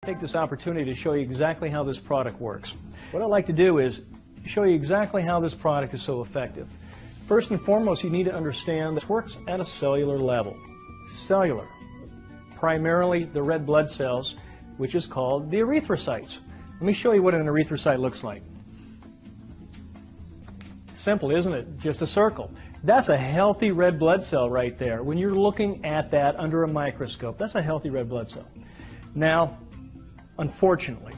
Take this opportunity to show you exactly how this product works. What I'd like to do is show you exactly how this product is so effective. First and foremost, you need to understand this works at a cellular level. Cellular. Primarily the red blood cells, which is called the erythrocytes. Let me show you what an erythrocyte looks like. Simple, isn't it? Just a circle. That's a healthy red blood cell right there. When you're looking at that under a microscope, that's a healthy red blood cell. Now, unfortunately,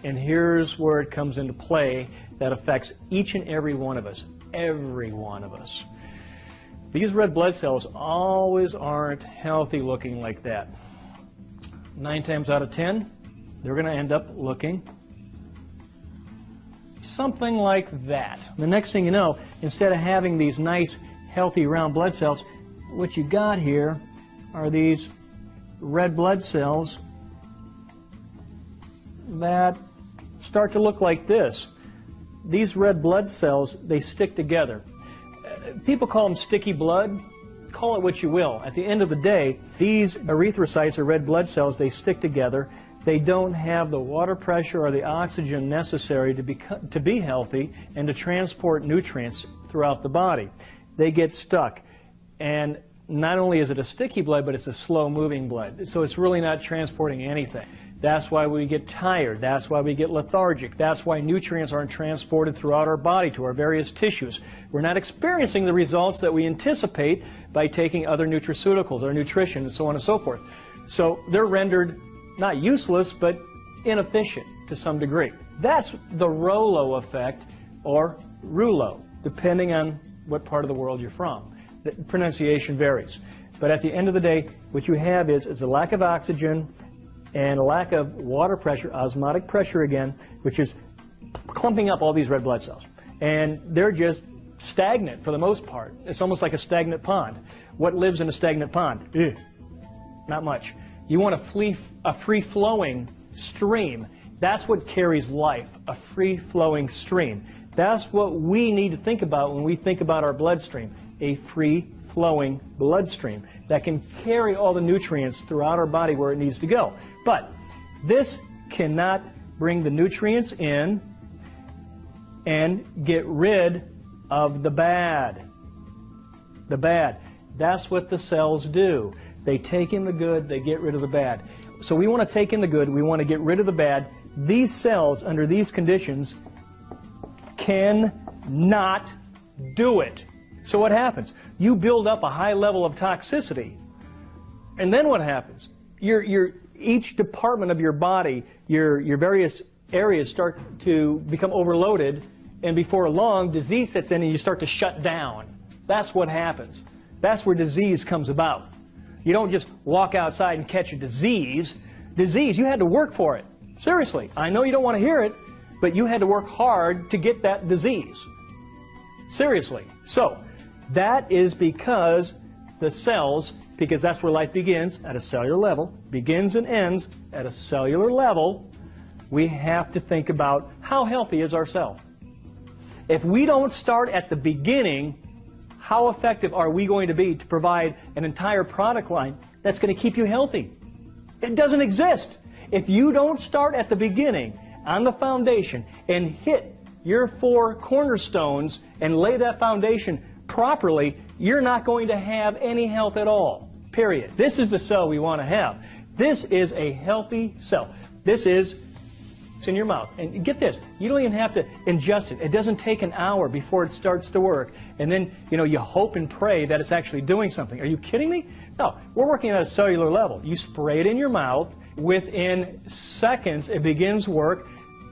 and here's where it comes into play that affects each and every one of us, These red blood cells always aren't healthy looking like that. 9 times out of 10, they're going to end up looking something like that. The next thing you know, instead of having these nice, healthy, round blood cells, what you got here are these red blood cells that start to look like this. These red blood cells, they stick together. People call them sticky blood. Call it what you will. At the end of the day, these erythrocytes or red blood cells, they stick together. They don't have the water pressure or the oxygen necessary to be healthy and to transport nutrients throughout the body. They get stuck. And not only is it a sticky blood, but it's a slow-moving blood. So it's really not transporting anything. That's why we get tired. That's why we get lethargic. That's why nutrients aren't transported throughout our body to our various tissues. We're not experiencing the results that we anticipate by taking other nutraceuticals, or nutrition, and so on and so forth. So they're rendered not useless, but inefficient to some degree. That's the Rollo effect, or rouleau, depending on what part of the world you're from. The pronunciation varies. But at the end of the day, what you have is a lack of oxygen and a lack of water pressure, osmotic pressure again, which is clumping up all these red blood cells. And they're just stagnant for the most part. It's almost like a stagnant pond. What lives in a stagnant pond? Ugh, not much. You want a free-flowing stream. That's what carries life, a free-flowing stream. That's what we need to think about when we think about our bloodstream, a free-flowing bloodstream that can carry all the nutrients throughout our body where it needs to go. But this cannot bring the nutrients in and get rid of the bad. The bad. That's what the cells do. They take in the good, they get rid of the bad. So we want to take in the good, we want to get rid of the bad. These cells, under these conditions, cannot do it. So what happens? You build up a high level of toxicity, and then what happens? Each department of your body, your various areas start to become overloaded, and before long, disease sets in and you start to shut down. That's what happens. That's where disease comes about. You don't just walk outside and catch a disease. Disease, you had to work for it. Seriously, I know you don't want to hear it, but you had to work hard to get that disease. Seriously. So, that is because the cells, because that's where life begins at a cellular level, begins and ends at a cellular level, we have to think about how healthy is our cell. If we don't start at the beginning, how effective are we going to be to provide an entire product line that's going to keep you healthy? It doesn't exist. If you don't start at the beginning on the foundation and hit your 4 cornerstones and lay that foundation properly, you're not going to have any health at all, period. This is the cell we want to have. This is a healthy cell. This is it's in your mouth. And get this, you don't even have to ingest it. It doesn't take an hour before it starts to work. And then, you hope and pray that it's actually doing something. Are you kidding me? No, we're working at a cellular level. You spray it in your mouth. Within seconds, it begins work.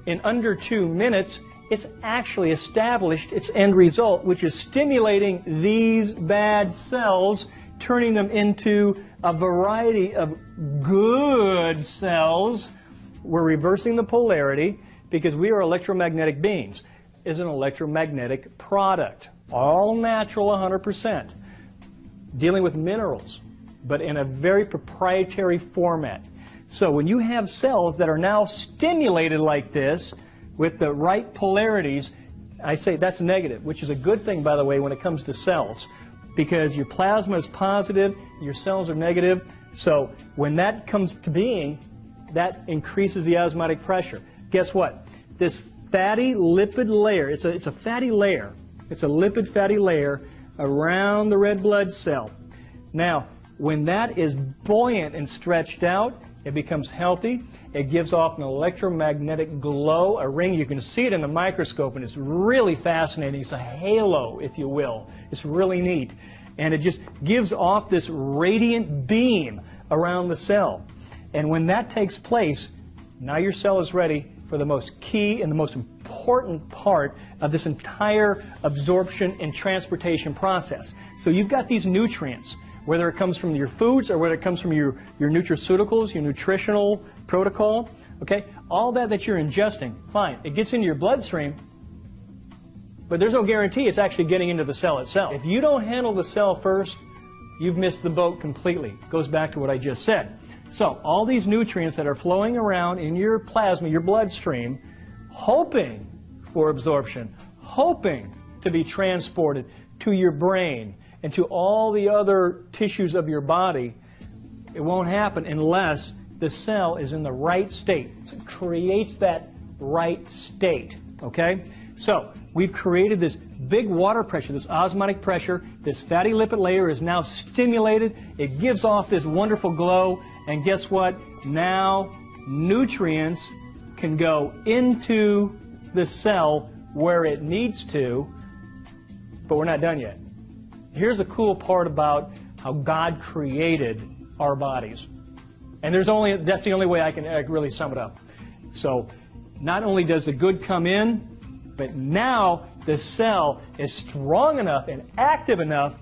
In under 2 minutes, it's actually established its end result, which is stimulating these bad cells, turning them into a variety of good cells. We're reversing the polarity because we are electromagnetic beings. It's an electromagnetic product. All natural 100%. Dealing with minerals, but in a very proprietary format. So when you have cells that are now stimulated like this with the right polarities, I say that's negative, which is a good thing, by the way, when it comes to cells, because your plasma is positive, your cells are negative. So when that comes to being, that increases the osmotic pressure. Guess what? This fatty lipid layer, it's a fatty layer. It's a lipid fatty layer around the red blood cell. Now, when that is buoyant and stretched out, it becomes healthy. It gives off an electromagnetic glow, a ring. You can see it in the microscope, and it's really fascinating. It's a halo, if you will. It's really neat. And it just gives off this radiant beam around the cell. And when that takes place, now your cell is ready for the most key and the most important part of this entire absorption and transportation process. So you've got these nutrients, whether it comes from your foods or whether it comes from your nutraceuticals, your nutritional protocol, okay? All that you're ingesting, fine. It gets into your bloodstream, but there's no guarantee it's actually getting into the cell itself. If you don't handle the cell first, you've missed the boat completely. It goes back to what I just said. So all these nutrients that are flowing around in your plasma, your bloodstream, hoping for absorption, hoping to be transported to your brain and to all the other tissues of your body, it won't happen unless the cell is in the right state. So it creates that right state, okay? So we've created this big water pressure, this osmotic pressure. This fatty lipid layer is now stimulated. It gives off this wonderful glow. And guess what? Now nutrients can go into the cell where it needs to, but we're not done yet. Here's the cool part about how God created our bodies. And that's the only way I can really sum it up. So not only does the good come in, but now the cell is strong enough and active enough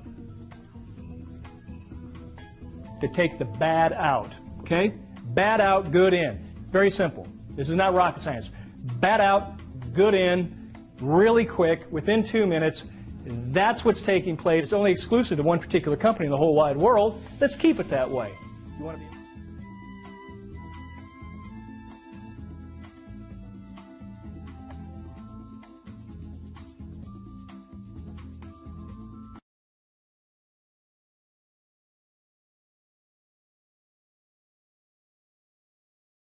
to take the bad out, okay? Bad out, good in. Very simple. This is not rocket science. Bad out, good in, really quick, within 2 minutes. That's what's taking place. It's only exclusive to one particular company in the whole wide world. Let's keep it that way. You want to be